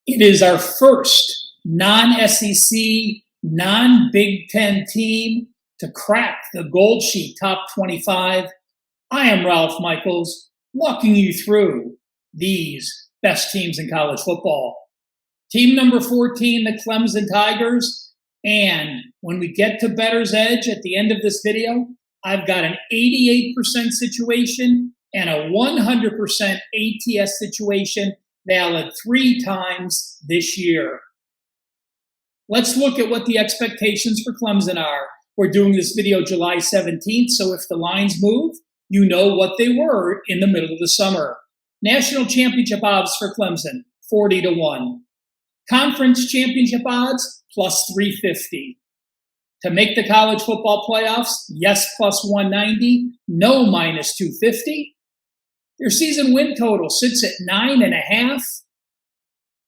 It is our first non-SEC, non-Big Ten team to crack the Gold Sheet Top 25. I am Ralph Michaels, walking you through these best teams in college football. Team number 14, the Clemson Tigers. And when we get to Bettor's Edge at the end of this video, I've got an 88% situation and a 100% ATS situation valid 3 times this year. Let's look at what the expectations for Clemson are. We're doing this video July 17th, so if the lines move, you know what they were in the middle of the summer. National championship odds for Clemson, 40-1. Conference championship odds, plus 350. To make the college football playoffs, yes, plus 190, no, minus 250. Their season win total sits at 9.5.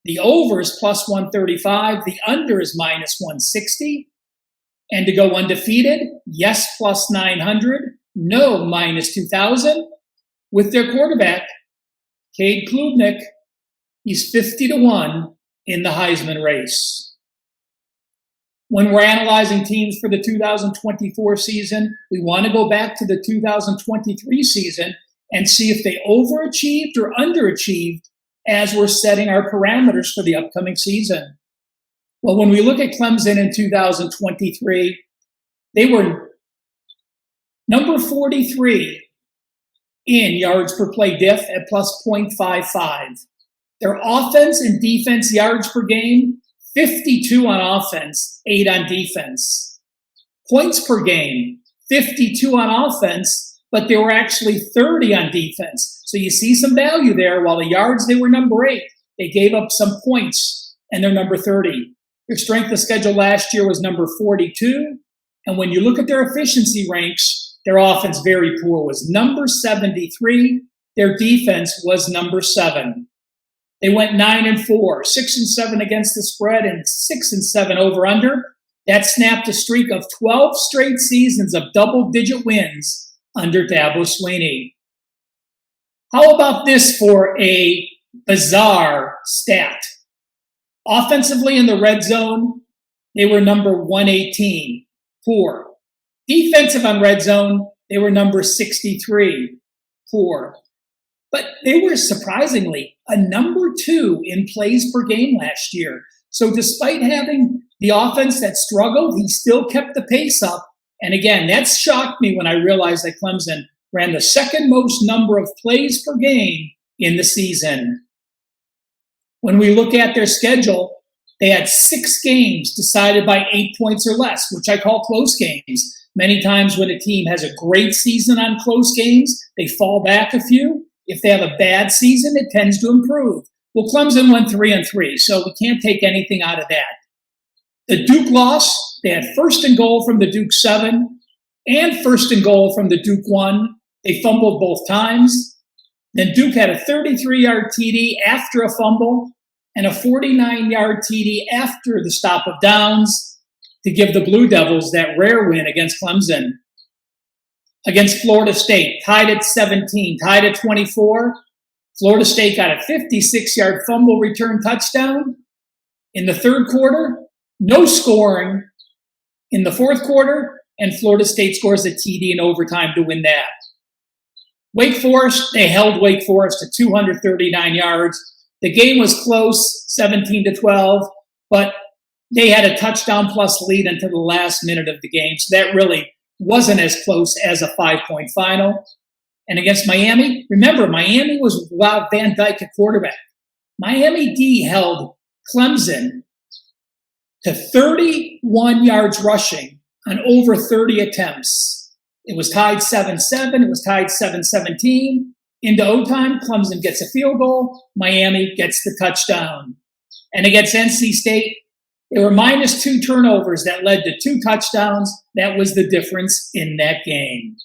The over is plus 135. The under is minus 160. And to go undefeated, yes, plus 900, no, minus 2,000. With their quarterback, Cade Klubnik, he's 50-1 in the Heisman race. When we're analyzing teams for the 2024 season, we want to go back to the 2023 season and see if they overachieved or underachieved as we're setting our parameters for the upcoming season. Well, when we look at Clemson in 2023, they were number 43 in yards per play diff at plus 0.55. Their offense and defense yards per game, 52 on offense, 8 on defense. Points per game, 52 on offense, but they were actually 30 on defense. So you see some value there. While the yards, they were number 8. They gave up some points, and they're number 30. Their strength of schedule last year was number 42. And when you look at their efficiency ranks, their offense, very poor, was number 73. Their defense was number 7. They went 9-4, 6-7 against the spread, and 6-7 over/under. That snapped a streak of 12 straight seasons of double-digit wins under Dabo Swinney. How about this for a bizarre stat? Offensively in the red zone, they were number 118, poor. Defensive on red zone, they were number 63, poor. But they were surprisingly a number 2 in plays per game last year. So despite having the offense that struggled, he still kept the pace up. And again, that shocked me when I realized that Clemson ran the second most number of plays per game in the season. When we look at their schedule, they had 6 games decided by 8 points or less, which I call close games. Many times when a team has a great season on close games, they fall back a few. If they have a bad season, it tends to improve. Well, Clemson went 3-3, so we can't take anything out of that. The Duke loss, they had first and goal from the Duke 7 and first and goal from the Duke 1. They fumbled both times. Then Duke had a 33-yard TD after a fumble and a 49-yard TD after the stop of downs to give the Blue Devils that rare win against Clemson. Against Florida State, tied at 17, tied at 24. Florida State got a 56-yard fumble return touchdown. In the third quarter, no scoring. In the fourth quarter, and Florida State scores a TD in overtime to win that. Wake Forest, they held Wake Forest to 239 yards. The game was close, 17-12, but they had a touchdown plus lead until the last minute of the game. So that really wasn't as close as a 5-point final. And against Miami, remember, Miami was without Van Dyke at quarterback. Miami D held Clemson to 31 yards rushing on over 30 attempts. It was tied 7-7. It was tied 7-17. Into overtime, Clemson gets a field goal. Miami gets the touchdown. And against NC State, there were minus 2 turnovers that led to 2 touchdowns. That was the difference in that game.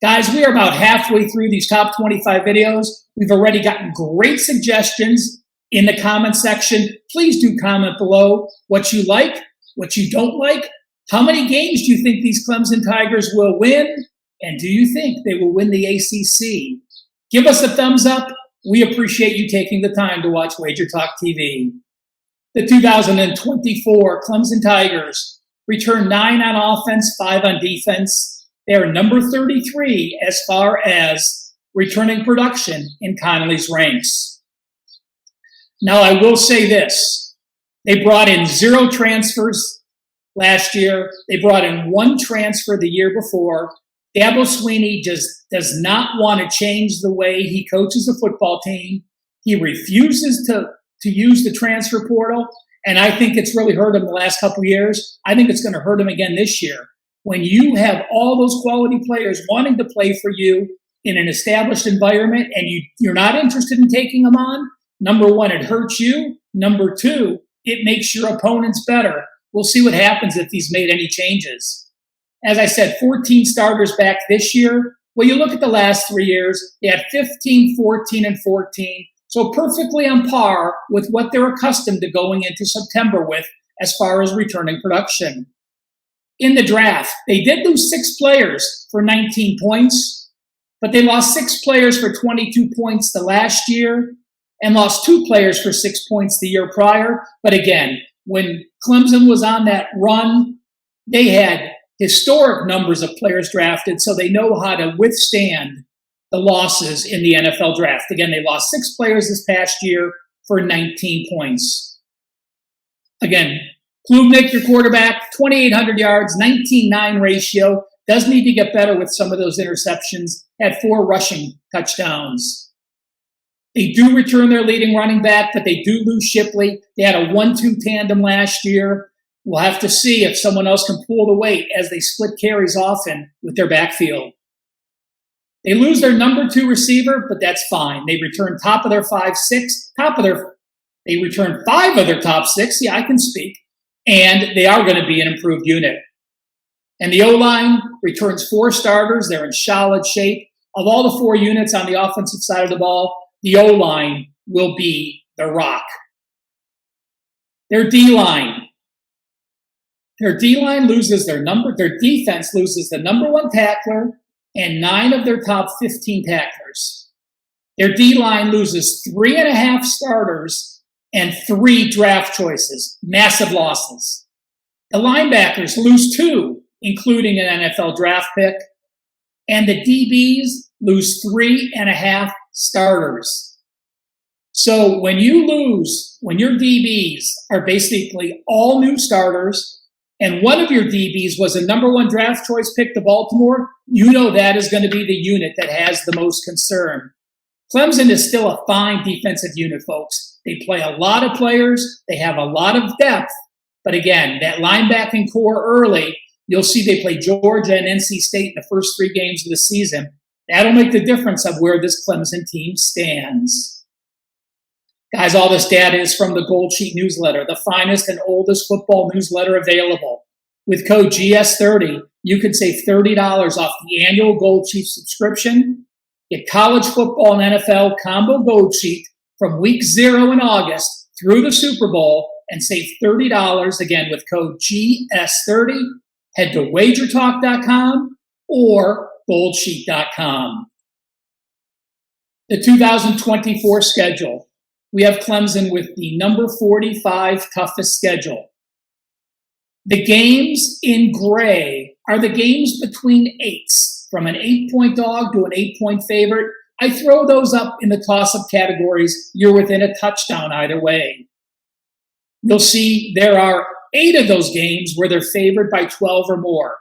Guys, we are about halfway through these top 25 videos. We've already gotten great suggestions in the comment section. Please do comment below what you like, what you don't like. How many games do you think these Clemson Tigers will win? And do you think they will win the ACC? Give us a thumbs up We appreciate you taking the time to watch Wager Talk TV. The 2024 Clemson Tigers return 9 on offense, 5 on defense. They are number 33 as far as returning production in Connolly's ranks. Now, I will say this. They brought in 0 transfers last year. They brought in 1 transfer the year before. Dabo Swinney just does not want to change the way he coaches the football team. He refuses to use the transfer portal, and I think it's really hurt him the last couple of years. I think it's going to hurt him again this year. When you have all those quality players wanting to play for you in an established environment and you're not interested in taking them on, number one, it hurts you. Number two, it makes your opponents better. We'll see what happens if he's made any changes. As I said, 14 starters back this year. Well, you look at the last 3 years, they had 15, 14, and 14. So perfectly on par with what they're accustomed to going into September with as far as returning production. In the draft, they did lose 6 players for 19 points, but they lost 6 players for 22 points the last year and lost 2 players for 6 points the year prior. But again, when Clemson was on that run, they had historic numbers of players drafted, so they know how to withstand the losses in the NFL draft. Again, they lost 6 players this past year for 19 points. Again, Klubnik, your quarterback, 2,800 yards, 19-9 ratio. Does need to get better with some of those interceptions. Had 4 rushing touchdowns. They do return their leading running back, but they do lose Shipley. They had a 1-2 tandem last year. We'll have to see if someone else can pull the weight as they split carries often with their backfield. They lose their number 2 receiver, but that's fine. They return top of their 5-6, they return 5 of their top 6. Yeah, I can speak. And they are going to be an improved unit. And the O-line returns 4 starters. They're in solid shape. Of all the 4 units on the offensive side of the ball, the O-line will be the rock. Their D-line. Their D-line loses their defense loses the number 1 tackler and 9 of their top 15 tacklers. Their D-line loses 3.5 starters and 3 draft choices, massive losses. The linebackers lose 2, including an NFL draft pick, and the DBs lose 3.5 starters. So when your DBs are basically all new starters, and one of your DBs was a number 1 draft choice pick to Baltimore, you know that is going to be the unit that has the most concern. Clemson is still a fine defensive unit, folks. They play a lot of players. They have a lot of depth. But again, that linebacking core early, you'll see they play Georgia and NC State in the first 3 games of the season. That'll make the difference of where this Clemson team stands. Guys, all this data is from the Gold Sheet newsletter, the finest and oldest football newsletter available. With code GS30, you can save $30 off the annual Gold Sheet subscription. Get college football and NFL combo Gold Sheet from week 0 in August through the Super Bowl and save $30 again with code GS30. Head to wagertalk.com or goldsheet.com. The 2024 schedule. We have Clemson with the number 45 toughest schedule. The games in gray are the games between 8s, from an 8-point dog to an 8-point favorite. I throw those up in the toss-up categories. You're within a touchdown either way. You'll see there are 8 of those games where they're favored by 12 or more.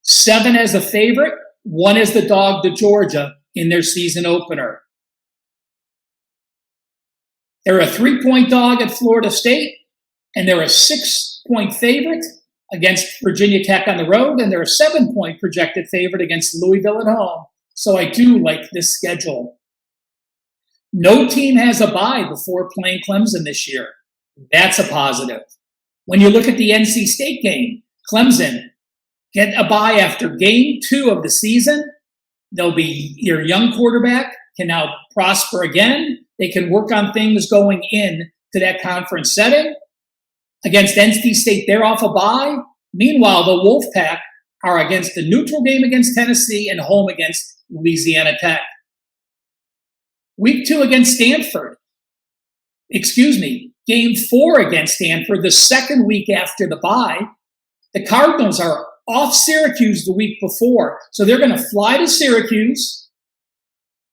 7 as a favorite, 1 as the dog to Georgia in their season opener. They're a 3-point dog at Florida State, and they're a 6-point favorite against Virginia Tech on the road, and they're a 7-point projected favorite against Louisville at home. So I do like this schedule. No team has a bye before playing Clemson this year. That's a positive. When you look at the NC State game, Clemson get a bye after game 2 of the season. They'll be your young quarterback can now prosper again. They can work on things going in to that conference setting. Against NC State, they're off a bye. Meanwhile, the Wolfpack are against the neutral game against Tennessee and home against Louisiana Tech. Week 2 against Stanford. Game 4 against Stanford, the second week after the bye. The Cardinals are off Syracuse the week before. So they're going to fly to Syracuse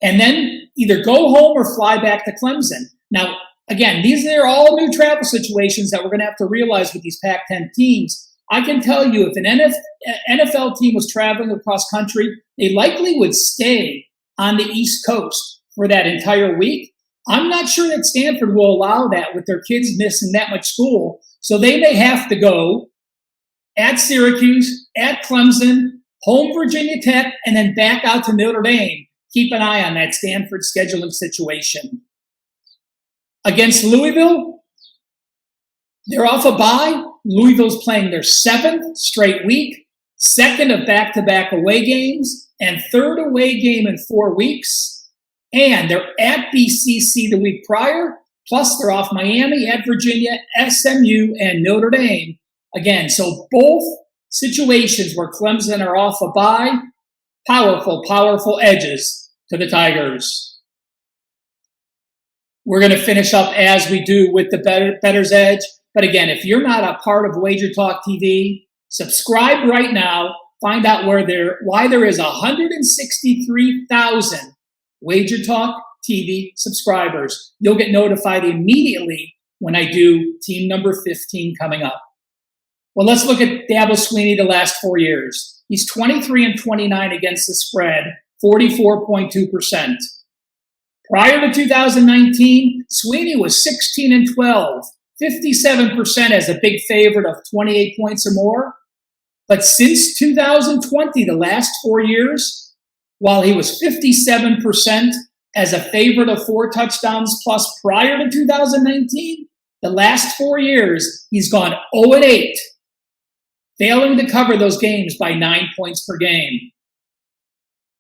and then either go home or fly back to Clemson. Now, again, these are all new travel situations that we're going to have to realize with these Pac-10 teams. I can tell you if an NFL team was traveling across country, they likely would stay on the East Coast for that entire week. I'm not sure that Stanford will allow that with their kids missing that much school. So they may have to go at Syracuse, at Clemson, home Virginia Tech, and then back out to Notre Dame. Keep an eye on that Stanford scheduling situation. Against Louisville, they're off a bye. Louisville's playing their 7th straight week, 2nd of back-to-back away games, and 3rd away game in 4 weeks. And they're at BCC the week prior, plus they're off Miami, at Virginia, SMU, and Notre Dame. Again, so both situations where Clemson are off a bye, powerful edges to the Tigers. We're going to finish up as we do with the Bettor's Edge. But again, if you're not a part of Wager Talk TV, subscribe right now. Find out why there is 163,000 Wager Talk TV subscribers. You'll get notified immediately when I do team number 15 coming up. Well, let's look at Dabo Swinney the last 4 years. He's 23-29 against the spread, 44.2%. Prior to 2019, Swinney was 16-12, 57% as a big favorite of 28 points or more. But since 2020, the last 4 years, while he was 57% as a favorite of 4 touchdowns plus prior to 2019, the last 4 years, he's gone 0-8, failing to cover those games by 9 points per game.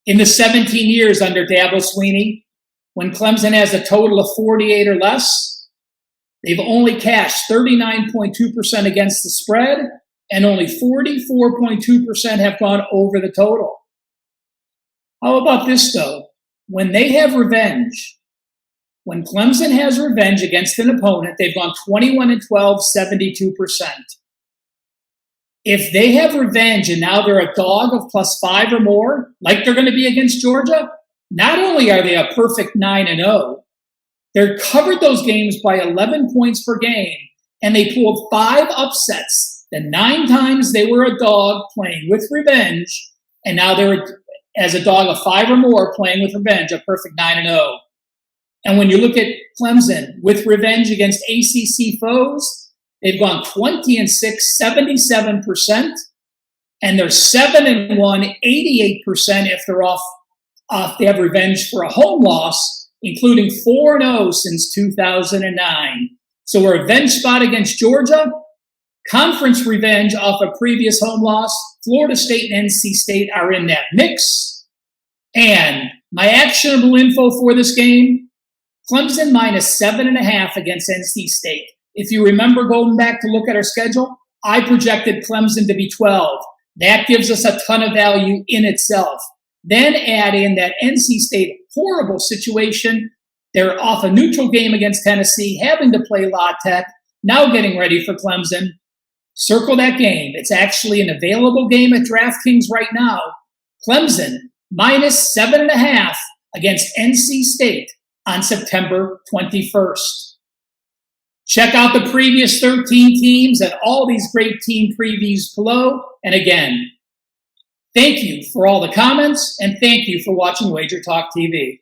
In the 17 years under Dabo Swinney, when Clemson has a total of 48 or less, they've only cashed 39.2% against the spread, and only 44.2% have gone over the total. How about this, though? When they have revenge, when Clemson has revenge against an opponent, they've gone 21-12, 72%. If they have revenge and now they're a dog of +5 or more, like they're going to be against Georgia, not only are they a perfect 9-0, they're covered those games by 11 points per game, and they pulled 5 upsets. The 9 times they were a dog playing with revenge, and now they're as a dog of 5 or more playing with revenge, a perfect 9-0. And when you look at Clemson with revenge against ACC foes, they've gone 20-6, 77%, and they're 7-1, 88% if they're off. They have revenge for a home loss, including 4-0 since 2009. So a revenge spot against Georgia, conference revenge off a previous home loss. Florida State and NC State are in that mix. And my actionable info for this game, Clemson -7.5 against NC State. If you remember going back to look at our schedule, I projected Clemson to be 12. That gives us a ton of value in itself. Then add in that NC State horrible situation. They're off a neutral game against Tennessee, having to play La Tech, now getting ready for Clemson. Circle that game. It's actually an available game at DraftKings right now. Clemson -7.5 against NC State on September 21st. Check out the previous 13 teams and all these great team previews below. And again, thank you for all the comments, and thank you for watching Wager Talk TV.